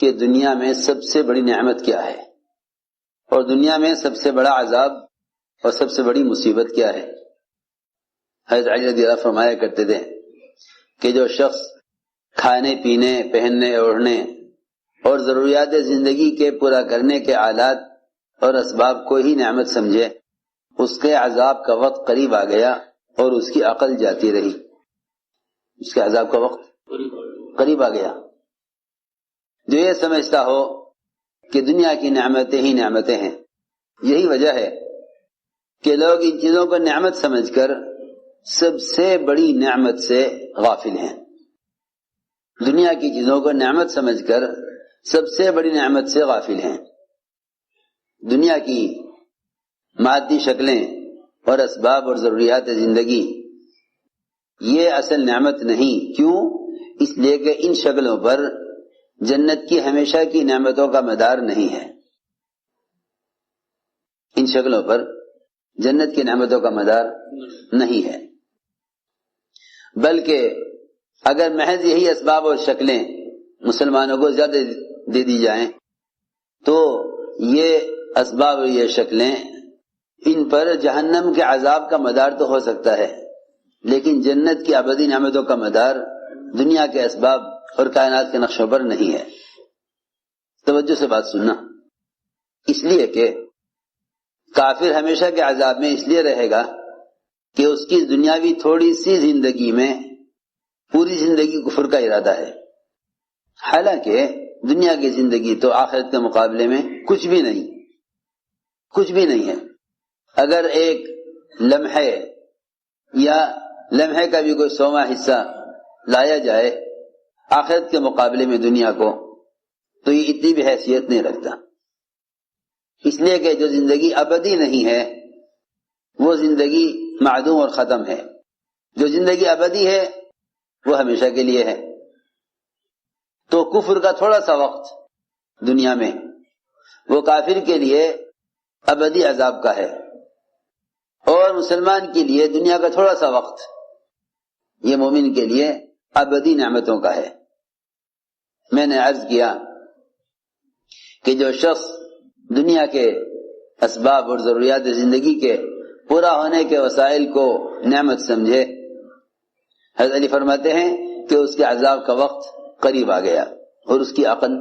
کہ دنیا میں سب سے بڑی نعمت کیا ہے اور دنیا میں سب سے بڑا عذاب اور سب سے بڑی مصیبت کیا ہے۔ حضرت علی رضی اللہ فرمایا کرتے تھے کہ جو شخص کھانے پینے پہننے اوڑھنے اور ضروریات زندگی کے پورا کرنے کے آلات اور اسباب کو ہی نعمت سمجھے، اس کے عذاب کا وقت قریب آ گیا اور اس کی عقل جاتی رہی۔ اس کے عذاب کا وقت قریب آ گیا۔ جو یہ سمجھتا ہو کہ دنیا کی نعمتیں ہی نعمتیں ہیں، یہی وجہ ہے کہ لوگ ان چیزوں کو نعمت سمجھ کر سب سے بڑی نعمت سے غافل ہیں۔ دنیا کی چیزوں کو نعمت سمجھ کر سب سے بڑی نعمت سے غافل ہیں۔ دنیا کی مادی شکلیں اور اسباب اور ضروریات زندگی یہ اصل نعمت نہیں۔ کیوں؟ اس لیے کہ ان شکلوں پر جنت کی ہمیشہ کی نعمتوں کا مدار نہیں ہے۔ ان شکلوں پر جنت کی نعمتوں کا مدار نہیں ہے، بلکہ اگر محض یہی اسباب اور شکلیں مسلمانوں کو زیادہ دے دی جائیں تو یہ اسباب اور یہ شکلیں ان پر جہنم کے عذاب کا مدار تو ہو سکتا ہے، لیکن جنت کی ابدی نعمتوں کا مدار دنیا کے اسباب اور کائنات کے نقشوں پر نہیں ہے۔ توجہ سے بات سننا، اس لیے کہ کافر ہمیشہ کے عذاب میں اس لیے رہے گا کہ اس کی دنیاوی تھوڑی سی زندگی میں پوری زندگی کفر کا ارادہ ہے، حالانکہ دنیا کی زندگی تو آخرت کے مقابلے میں کچھ بھی نہیں ہے۔ اگر ایک لمحے یا لمحے کا بھی کوئی 100واں حصہ لایا جائے آخرت کے مقابلے میں دنیا کو، تو یہ اتنی بھی حیثیت نہیں رکھتا، اس لیے کہ جو زندگی ابدی نہیں ہے وہ زندگی معدوم اور ختم ہے، جو زندگی ابدی ہے وہ ہمیشہ کے لیے ہے۔ تو کفر کا تھوڑا سا وقت دنیا میں وہ کافر کے لیے ابدی عذاب کا ہے، اور مسلمان کے لیے دنیا کا تھوڑا سا وقت یہ مومن کے لیے ابدی نعمتوں کا ہے۔ میں نے عرض کیا کہ جو شخص دنیا کے اسباب اور ضروریات زندگی کے پورا ہونے کے وسائل کو نعمت سمجھے، حضرت علی فرماتے ہیں کہ اس کے عذاب کا وقت قریب آ گیا اور اس کی عقل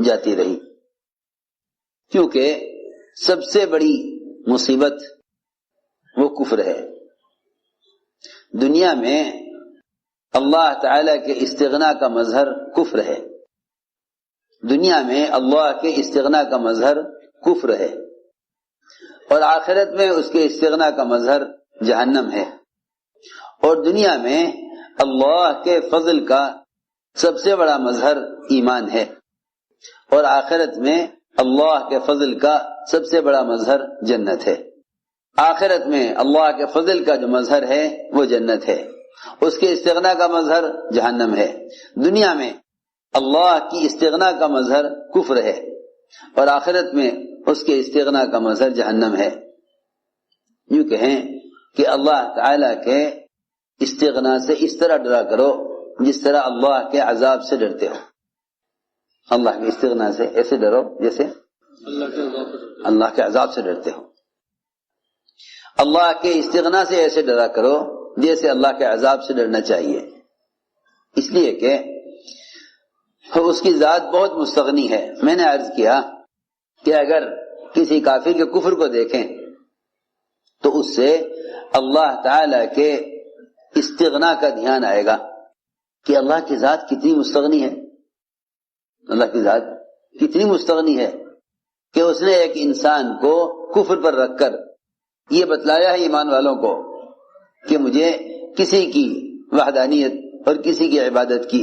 جاتی رہی، کیونکہ سب سے بڑی مصیبت وہ کفر ہے۔ دنیا میں اللہ تعالی کے استغنا کا مظہر کفر ہے، دنیا میں اللہ کے استغنا کا مظہر کفر ہے، اور آخرت میں اس کے استغنا کا مظہر جہنم ہے، اور دنیا میں اللہ کے فضل کا سب سے بڑا مظہر ایمان ہے، اور آخرت میں اللہ کے فضل کا سب سے بڑا مظہر جنت ہے۔ آخرت میں اللہ کے فضل کا جو مظہر ہے وہ جنت ہے، اس کے استغنا کا مظہر جہنم ہے۔ دنیا میں اللہ کی استغنا کا مظہر کفر ہے، اور آخرت میں اس کے استغنا کا مظہر جہنم ہے۔ یوں کہیں کہ اللہ تعالی کے استغنا سے اس طرح ڈرا کرو جس طرح اللہ کے عذاب سے ڈرتے ہو۔ اللہ کے استغنا سے ایسے ڈرو جیسے اللہ کے عذاب سے ڈرتے ہو۔ اللہ کے استغنا سے ایسے ڈرا کرو جیسے اللہ کے عذاب سے ڈرنا چاہیے، اس لیے کہ اس کی ذات بہت مستغنی ہے۔ میں نے عرض کیا کہ اگر کسی کافر کے کفر کو دیکھیں تو اس سے اللہ تعالی کے استغنا کا دھیان آئے گا کہ اللہ کی ذات کتنی مستغنی ہے، اللہ کی ذات کتنی مستغنی ہے کہ اس نے ایک انسان کو کفر پر رکھ کر یہ بتلایا ہے ایمان والوں کو کہ مجھے کسی کی وحدانیت اور کسی کی عبادت کی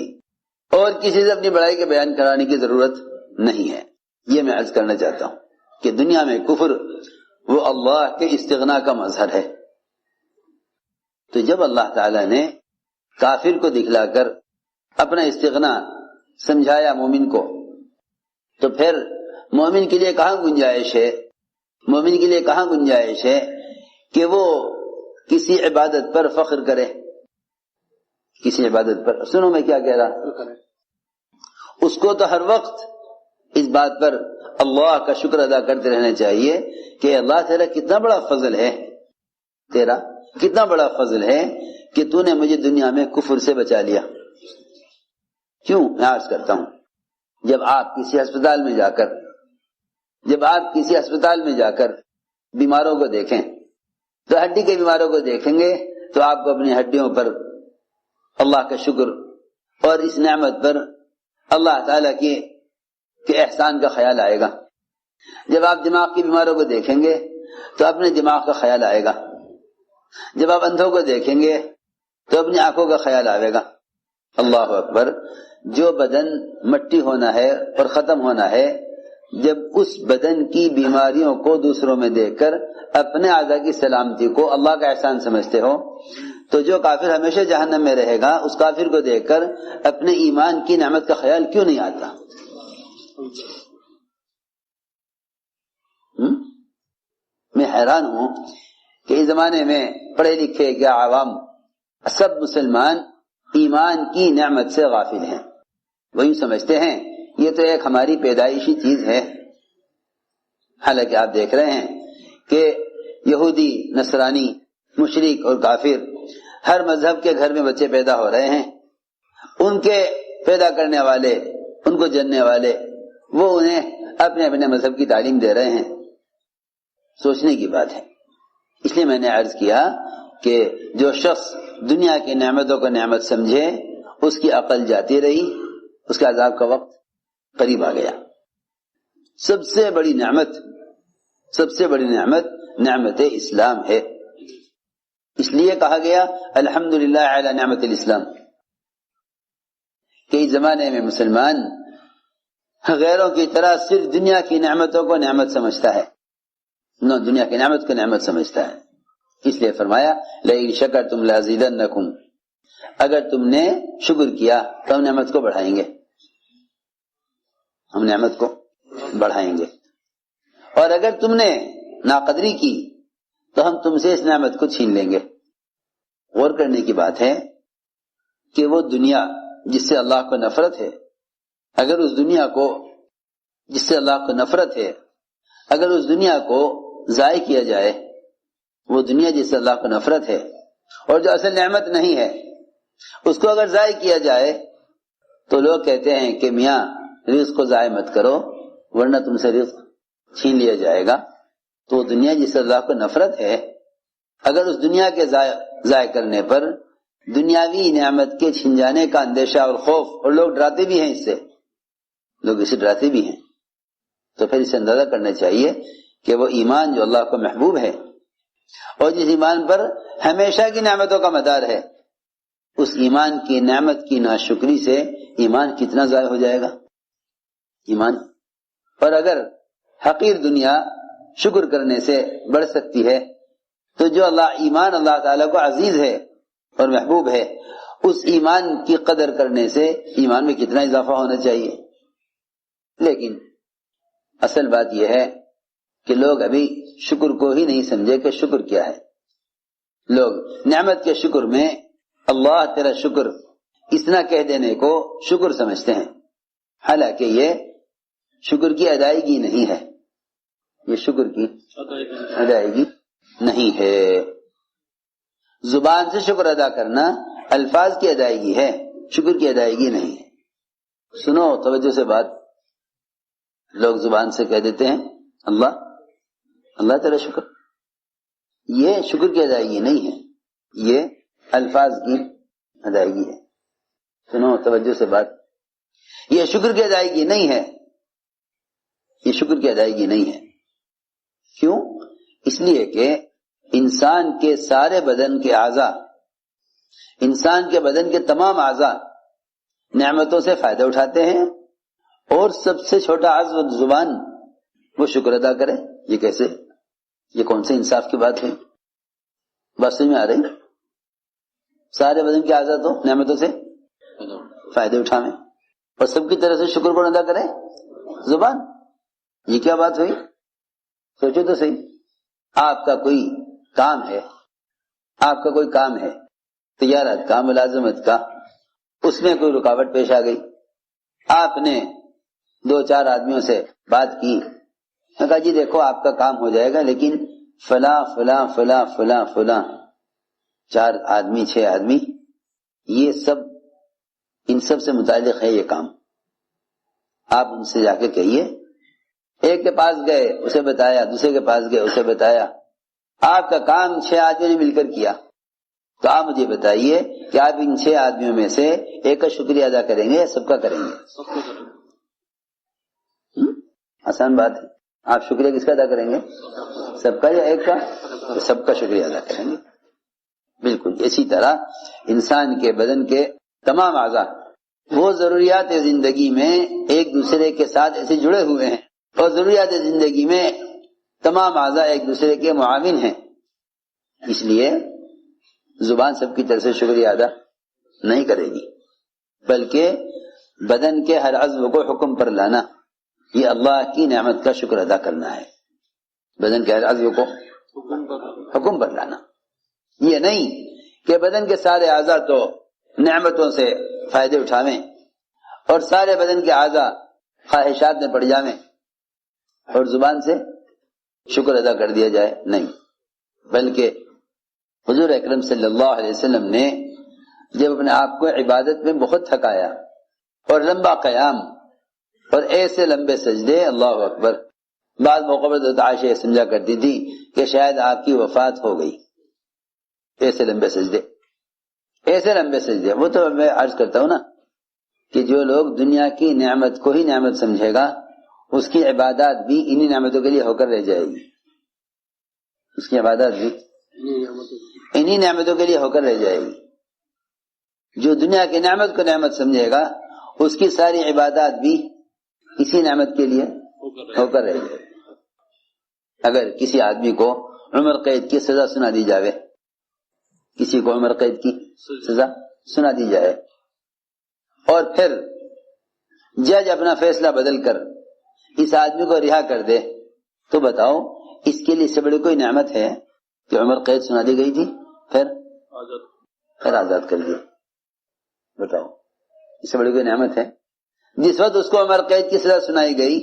اور کسی سے اپنی بڑائی کے بیان کرانے کی ضرورت نہیں ہے۔ یہ میں عرض کرنا چاہتا ہوں کہ دنیا میں کفر وہ اللہ کے استغنا کا مظہر ہے۔ تو جب اللہ تعالی نے کافر کو دکھلا کر اپنا استغنا سمجھایا مومن کو، تو پھر مومن کے لیے کہاں گنجائش ہے، مومن کے لیے کہاں گنجائش ہے کہ وہ کسی عبادت پر فخر کرے، کسی عبادت پر۔ سنو میں کیا کہہ رہا، اس کو تو ہر وقت اس بات پر اللہ کا شکر ادا کرتے رہنا چاہیے کہ اللہ تیرا کتنا بڑا فضل ہے، تیرا کتنا بڑا فضل ہے کہ تو نے مجھے دنیا میں کفر سے بچا لیا۔ کیوں میں عرض کرتا ہوں، جب آپ کسی ہسپتال میں جا کر بیماروں کو دیکھیں تو ہڈی کے بیماروں کو دیکھیں گے تو آپ کو اپنی ہڈیوں پر اللہ کا شکر اور اس نعمت پر اللہ تعالیٰ کے احسان کا خیال آئے گا۔ جب آپ دماغ کے بیماروں کو دیکھیں گے تو اپنے دماغ کا خیال آئے گا۔ جب آپ اندھوں کو دیکھیں گے تو اپنی آنکھوں کا خیال آئے گا۔ اللہ اکبر، جو بدن مٹی ہونا ہے اور ختم ہونا ہے، جب اس بدن کی بیماریوں کو دوسروں میں دیکھ کر اپنے اعضاء کی سلامتی کو اللہ کا احسان سمجھتے ہو، تو جو کافر ہمیشہ جہنم میں رہے گا اس کافر کو دیکھ کر اپنے ایمان کی نعمت کا خیال کیوں نہیں آتا؟ میں حیران ہوں کہ اس زمانے میں پڑھے لکھے کیا عوام سب مسلمان ایمان کی نعمت سے غافل ہیں۔ وہی سمجھتے ہیں یہ تو ایک ہماری پیدائشی چیز ہے، حالانکہ آپ دیکھ رہے ہیں کہ یہودی، نصرانی، مشرک اور کافر ہر مذہب کے گھر میں بچے پیدا ہو رہے ہیں، ان کے پیدا کرنے والے، ان کو جننے والے، وہ انہیں اپنے اپنے مذہب کی تعلیم دے رہے ہیں۔ سوچنے کی بات ہے۔ اس لیے میں نے عرض کیا کہ جو شخص دنیا کی نعمتوں کو نعمت سمجھے اس کی عقل جاتی رہی، اس کے عذاب کا وقت قریب آ گیا۔ سب سے بڑی نعمت نعمت اسلام ہے۔ اس لیے کہا گیا الحمدللہ علی نعمت الاسلام، کہ اس زمانے میں مسلمان غیروں کی طرح صرف دنیا کی نعمتوں کو نعمت سمجھتا ہے، دنیا کی نعمت کو نعمت سمجھتا ہے۔ اس لیے فرمایا لئن شکرتم لازیدنکم، اگر تم نے شکر کیا تو ہم نعمت کو بڑھائیں گے، ہم نعمت کو بڑھائیں گے، اور اگر تم نے ناقدری کی تو ہم تم سے اس نعمت کو چھین لیں گے۔ غور کرنے کی بات ہے کہ وہ دنیا جس سے اللہ کو نفرت ہے، اگر اس دنیا کو جس سے اللہ کو نفرت ہے، اگر اس دنیا کو ضائع کیا جائے، وہ دنیا جس سے اللہ کو نفرت ہے اور جو اصل نعمت نہیں ہے، اس کو اگر ضائع کیا جائے تو لوگ کہتے ہیں کہ میاں رزق کو ضائع مت کرو ورنہ تم سے رزق چھین لیا جائے گا۔ تو دنیا جس سے اللہ کو نفرت ہے، اگر اس دنیا کے ضائع کرنے پر دنیاوی نعمت کے چھن جانے کا اندیشہ اور خوف، اور لوگ ڈراتے بھی ہیں، اس سے لوگ اسے ڈراتے بھی ہیں، تو پھر اسے اندازہ کرنا چاہیے کہ وہ ایمان جو اللہ کو محبوب ہے اور جس ایمان پر ہمیشہ کی نعمتوں کا مدار ہے، اس ایمان کی نعمت کی ناشکری سے ایمان کتنا ضائع ہو جائے گا ایمان۔ اور اگر حقیر دنیا شکر کرنے سے بڑھ سکتی ہے تو جو ایمان اللہ تعالیٰ کو عزیز ہے اور محبوب ہے، اس ایمان کی قدر کرنے سے ایمان میں کتنا اضافہ ہونا چاہیے۔ لیکن اصل بات یہ ہے کہ لوگ ابھی شکر کو ہی نہیں سمجھے کہ شکر کیا ہے۔ لوگ نعمت کے شکر میں اللہ تیرا شکر اتنا کہہ دینے کو شکر سمجھتے ہیں، حالانکہ یہ شکر کی ادائیگی نہیں ہے، یہ شکر کی ادائیگی نہیں ہے۔ زبان سے شکر ادا کرنا الفاظ کی ادائیگی ہے، شکر کی ادائیگی نہیں ہے۔ سنو توجہ سے بات، لوگ زبان سے کہہ دیتے ہیں اللہ تیرا شکر، یہ شکر کی ادائیگی نہیں ہے، یہ الفاظ کی ادائیگی ہے۔ سنو توجہ سے بات، یہ شکر کی ادائیگی نہیں ہے، یہ شکر کی ادائیگی نہیں ہے۔ کیوں؟ اس لیے کہ انسان کے سارے بدن کے اعضاء، انسان کے بدن کے تمام اعضاء نعمتوں سے فائدہ اٹھاتے ہیں، اور سب سے چھوٹا عضو زبان وہ شکر ادا کرے۔ یہ کیسے؟ یہ کون سے انصاف کی بات ہے؟ بات سمجھ میں آ رہی؟ سارے بدن کے اعضاء تو نعمتوں سے فائدے اٹھاویں اور سب کی طرح سے شکر کو ادا کرے زبان۔ یہ کیا بات ہوئی؟ سوچو تو صحیح۔ آپ کا کوئی کام ہے، تجارت کا، ملازمت کا، اس میں کوئی رکاوٹ پیش آ گئی، آپ نے 2-4 آدمیوں سے بات کی، میں کہا جی دیکھو آپ کا کام ہو جائے گا، لیکن فلاں فلاں فلاں فلاں فلاں 4 آدمی 6 آدمی یہ سب ان سب سے متعلق ہے یہ کام، آپ ان سے جا کے کہیے۔ ایک کے پاس گئے اسے بتایا، دوسرے کے پاس گئے اسے بتایا، آپ کا کام 6 آدمیوں نے مل کر کیا، تو آپ مجھے بتائیے کہ آپ ان 6 آدمیوں میں سے ایک کا شکریہ ادا کریں گے یا سب کا کریں گے؟ آسان بات ہے، آپ شکریہ کس کا ادا کریں گے؟ سب کا یا ایک کا؟ تو سب کا شکریہ ادا کریں گے۔ بالکل اسی طرح انسان کے بدن کے تمام اعضاء وہ ضروریات زندگی میں ایک دوسرے کے ساتھ ایسے جڑے ہوئے ہیں، اور ضروریات زندگی میں تمام اعضاء ایک دوسرے کے معاون ہیں، اس لیے زبان سب کی طرف سے شکریہ ادا نہیں کرے گی، بلکہ بدن کے ہر عضو کو حکم پر لانا، یہ اللہ کی نعمت کا شکر ادا کرنا ہے۔ بدن کے ہر عضو کو حکم پر لانا، یہ نہیں کہ بدن کے سارے اعضاء تو نعمتوں سے فائدے اٹھاویں اور سارے بدن کے اعضاء خواہشات میں پڑ جاویں اور زبان سے شکر ادا کر دیا جائے، نہیں، بلکہ حضور اکرم صلی اللہ علیہ وسلم نے جب اپنے آپ کو عبادت میں بہت تھکایا اور لمبا قیام اور ایسے لمبے سجدے، اللہ اکبر، بعض موقع پر حضرت عائشہ سمجھا کرتی تھی کہ شاید آپ کی وفات ہو گئی، ایسے لمبے سجدے، ایسے لمبے سجدے۔ وہ تو میں عرض کرتا ہوں نا کہ جو لوگ دنیا کی نعمت کو ہی نعمت سمجھے گا اس کی عبادات بھی انہی نعمتوں کے لیے ہو کر رہ جائے گی، اس کی عبادات بھی انہی نعمتوں کے لیے ہو کر رہ جائے گی۔ جو دنیا کی نعمت کو نعمت سمجھے گا اس کی ساری عبادات بھی اسی نعمت کے لیے ہو کر رہ جائے گی۔ اگر کسی آدمی کو عمر قید کی سزا سنا دی جاوے، کسی کو عمر قید کی سزا سنا دی جائے اور پھر جج اپنا فیصلہ بدل کر اس آدمی کو رہا کر دے، تو بتاؤ اس کے لیے سے بڑی کوئی نعمت ہے کہ عمر قید سنا دی گئی تھی پھر آزاد کر دیا؟ بتاؤ اس سے بڑی کوئی نعمت ہے؟ جس وقت اس کو عمر قید کی سزا سنائی گئی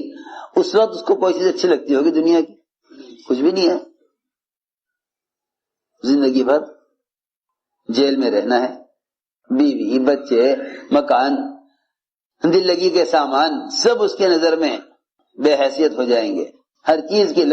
اس وقت اس کو کوئی چیز اچھی لگتی ہوگی دنیا کی؟ کچھ بھی نہیں ہے۔ زندگی بھر جیل میں رہنا ہے، بیوی بچے مکان دل لگی کے سامان سب اس کے نظر میں بے حیثیت ہو جائیں گے، ہر چیز کی